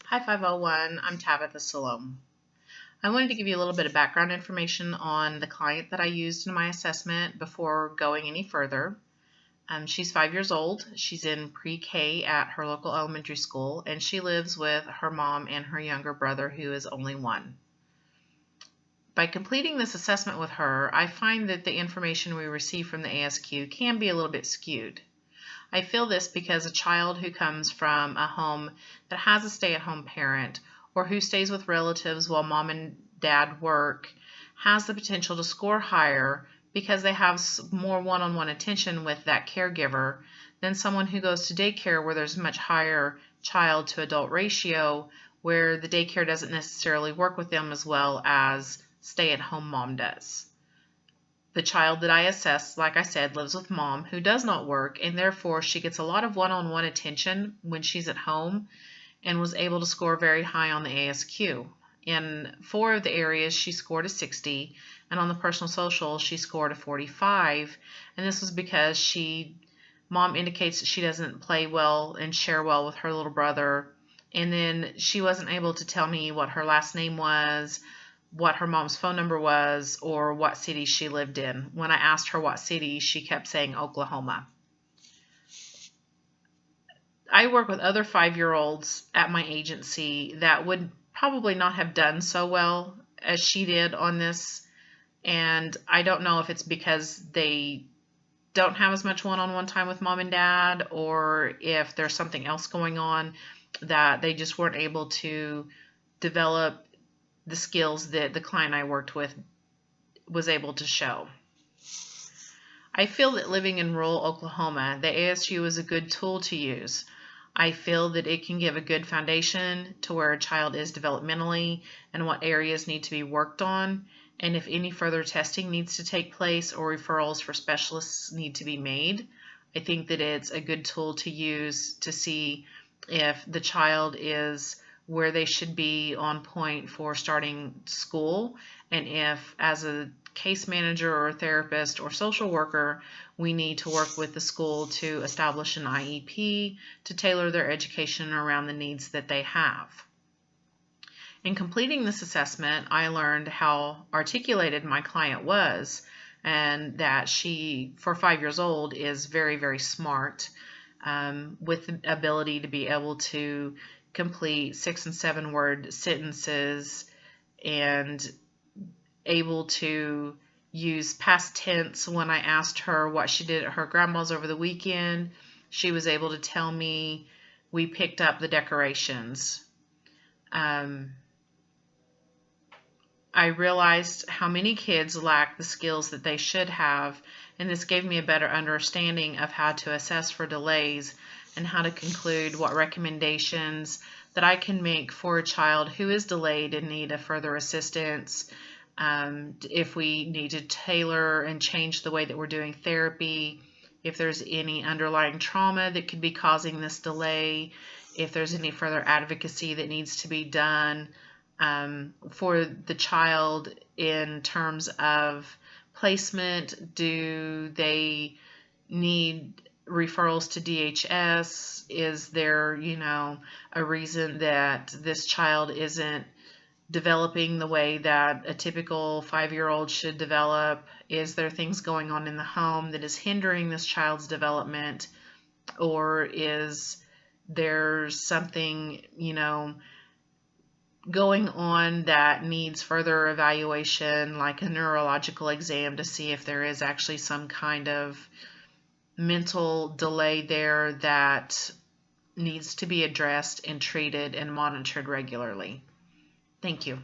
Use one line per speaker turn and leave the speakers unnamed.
Hi 501, I'm Tabitha Salome. I wanted to give you a little bit of background information on the client that I used in my assessment before going any further. She's 5 years old. She's in pre-K at her local elementary school, and she lives with her mom and her younger brother, who is only 1. By completing this assessment with her, I find that the information we receive from the ASQ can be a little bit skewed. I feel this because a child who comes from a home that has a stay-at-home parent or who stays with relatives while mom and dad work has the potential to score higher because they have more one-on-one attention with that caregiver than someone who goes to daycare where there's a much higher child to adult ratio, where the daycare doesn't necessarily work with them as well as stay-at-home mom does. The child that I assessed, like I said, lives with mom who does not work, and therefore she gets a lot of one-on-one attention when she's at home and was able to score very high on the ASQ. In 4 of the areas, she scored a 60, and on the personal social, she scored a 45, and this was because mom indicates that she doesn't play well and share well with her little brother, and then she wasn't able to tell me what her last name was, what her mom's phone number was, or what city she lived in. When I asked her what city, she kept saying Oklahoma. I work with other 5-year-olds at my agency that would probably not have done so well as she did on this, and I don't know if it's because they don't have as much one-on-one time with mom and dad, or if there's something else going on that they just weren't able to develop the skills that the client I worked with was able to show. I feel that living in rural Oklahoma, the ASU is a good tool to use. I feel that it can give a good foundation to where a child is developmentally and what areas need to be worked on, and if any further testing needs to take place or referrals for specialists need to be made. I think that it's a good tool to use to see if the child is where they should be on point for starting school, and if as a case manager or a therapist or social worker we need to work with the school to establish an IEP to tailor their education around the needs that they have. In completing this assessment, I learned how articulated my client was, and that she, for 5 years old, is very, very smart, with the ability to be able to complete 6- and 7-word sentences and able to use past tense. When I asked her what she did at her grandma's over the weekend, she was able to tell me we picked up the decorations. I realized how many kids lack the skills that they should have, and this gave me a better understanding of how to assess for delays and how to conclude what recommendations that I can make for a child who is delayed in need of further assistance, if we need to tailor and change the way that we're doing therapy, if there's any underlying trauma that could be causing this delay, if there's any further advocacy that needs to be done for the child in terms of placement. Do they need referrals to DHS? Is there, a reason that this child isn't developing the way that a typical 5-year-old should develop? Is there things going on in the home that is hindering this child's development? Or is there something, going on that needs further evaluation, like a neurological exam, to see if there is actually some kind of mental delay there that needs to be addressed and treated and monitored regularly? Thank you.